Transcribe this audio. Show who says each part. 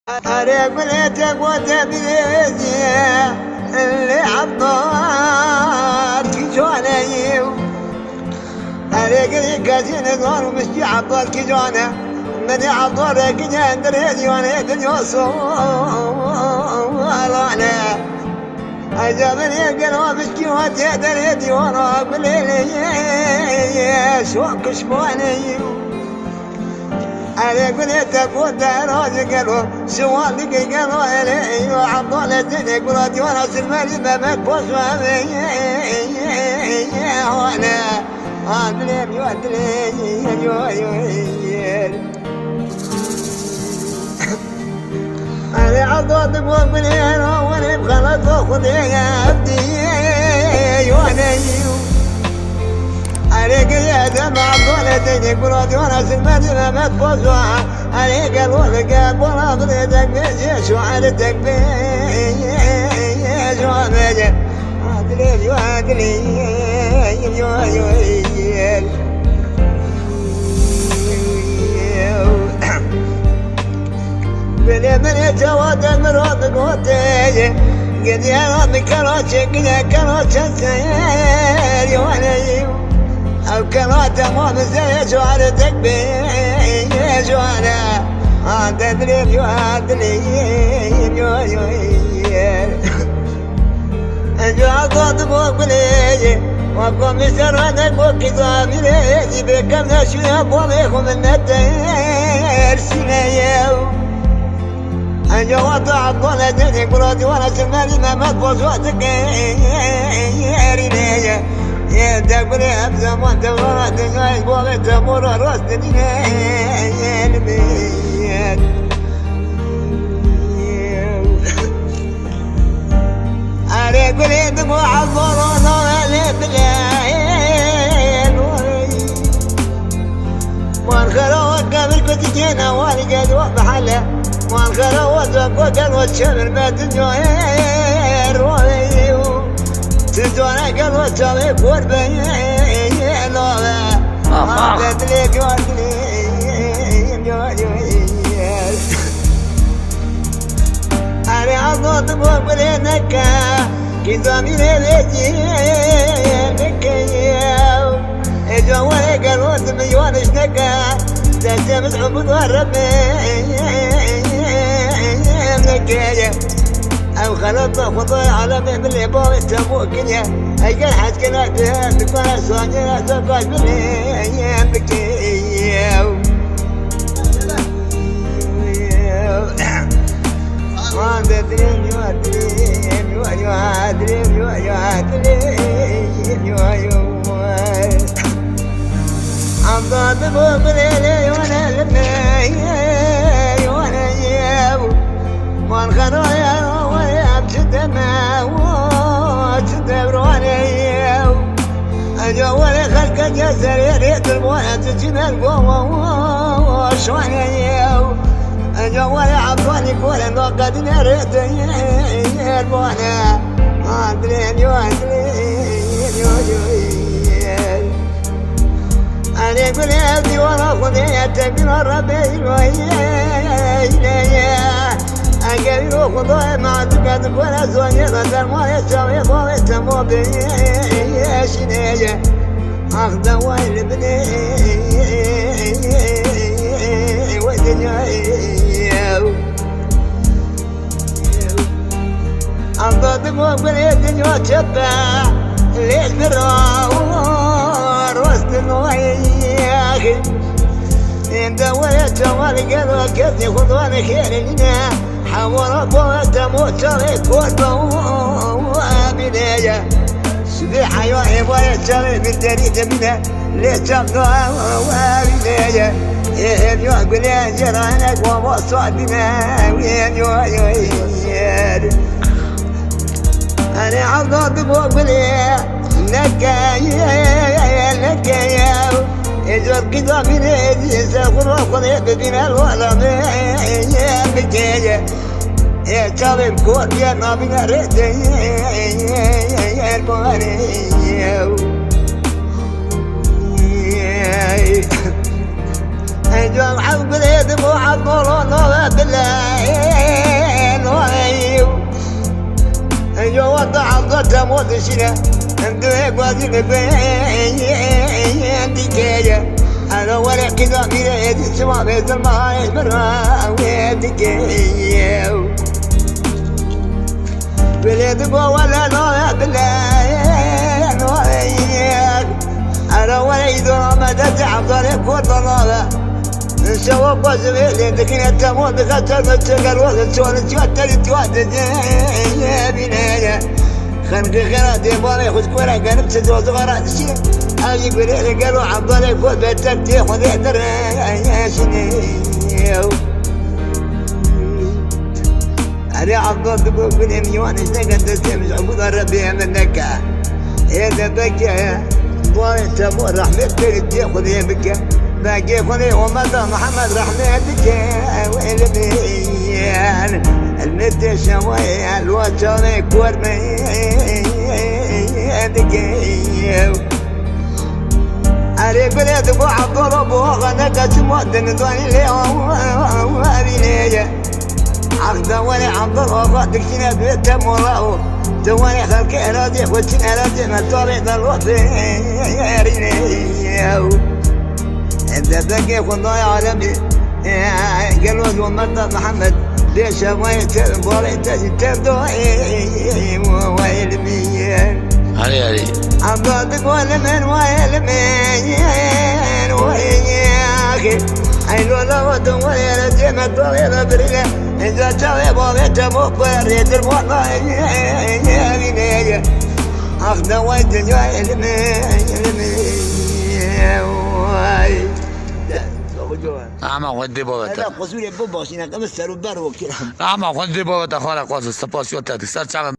Speaker 1: أريق بليتك وتبيزي اللي عبدار كيجوني أريق كازين دور ومشي عبدار كيجوني من عبدار كيجان دريدي وانا دنيوسو وانا أجابني قلوا مشكي واتي دريدي وانا بليلي شوق شبوني أنا قلت وداروز قالوا سوالك قالوا إلي وعبدالله زينك ولادي وانا سلمالي ما مكبوس وانا أدريم أنا عضوات مقبلين وانا بخلط وخذي عبدي وانا عليك يا دم عبدالله زينك ولادي وانا سلمالي ما مكبوس عليك الولد ولا بريدك بيش وعرتك بيش وعمجك عدلي وعدلي بلي من يتوات المرات قوتي قد يا ربي كروتشك يا كروتش السير وانا أو كروت مو بزيش وعرتك بيش وانا عدلي وعدلي أجو عضوات مقبلي وقوم يسرانك وكذامي ليدي بكم نشوي أبواميكم من الدير سينيو أجو وطع الضولة ديني قراتي وانا سلماني ما مدبوس وقتك يريني يا دبري أبزا وانت ورات جاي بوامي تمور راس ديني الميت أنا قلت دموع الظلون وأنا بلاين وانخلوا قبل كنت جينا وانا قد وبحله وانخلوا وقل والشمر ما تنجوير تدونا قل والشمر والبين عدت ليك أنا عضوت مقبلينك كذامي ليجي نكيو إجوالي قلوت ميوانش نكا تجمس عبد والربي نكيو أو خلط خطوي على من اللي بوي تبوك يا أجل حد كنا بكونا سواني أتوقع بلي بكيو عضات بوبليلي وانا لمي وانا ياو وانخرايا ويا بشدما وشدم وانا ياو اجوالي خلق جسري ريت المويه تجينا القوة وشوانا ياو أجوالي عبدالي كولا نوقد نريد يربونا عدلين أنا بلادي ورا خذيتك من الربيع أقبلوا خذوي ما تقدم ولا زوني غدر ما يسوي ضوي تمو بيشنية أخذ ويل بني أنضد مقبليت يوتشبع ليش بالروار وسط النوعي إن دويت جوالي قالوا كذي خذواني خير لنا حول أبوات موت شريك والبوابينية سبيحة يوحي ويتشري بالدريد منها ليش تبقى وابينية يهب يقبل يا جيرانك ومصعد بما وين أنا عضوت مقبلي نكايا إجرب كذا من هذي سافر وقضي بنا الوضع بكايا يا شرب كور يا نابنا ريدي يا البواري جمع البلاد محضر بالله بود شیره دوی قاضی ببین دیگه انا ولا كذا میره ادی شما به زلمای مرا دیگه بلد بو ولا لا بلا نويك انا ولا اذا ما تتعب ضرب والضلالة نشوف بزميل دكين تموت بخاطر متقل ولا تشون تشوتر تواتد يا بنايا خنق خيرات يبغى ياخذ كورة قلب تزوج غرات شي اجي يقول قالوا عبد الله يفوت بالترتيح خذ يحضر يا شنيو أنا عبد الله بن ميوان اشتقت تستمع عبود الربيع منك إذا بكى ضايع تمر رحمتك تاخذ يمك باقي خذي ومدى محمد رحمتك ويلميان المت شوية الوجه كورمي علي بلاد ابو عبد الله ابو غنك تمودن ضايع اليوم وابينيه عقدا ولا عبد الله فاتك شنا بيت مراه تواني خلق اراضي وشن اراضي ما طالع الوقت يا رينيو انت بقي خضايا عالمي قالوا ومرضى محمد ليش ما يتبولي تبدو ويلمين
Speaker 2: علي
Speaker 1: عبدك ولا من ويلمين وياخي عينو لو ولا رجمة طويلة بريلة إذا جاوي بابيت مقبر يدر والله يا بنية أخذ ويد جاي
Speaker 2: اما خودی بابت
Speaker 1: هذا قصور بابا شينا كم السر وبر وكذا
Speaker 2: اما خودی بابت خاله قاصد سپاس یاد سر چند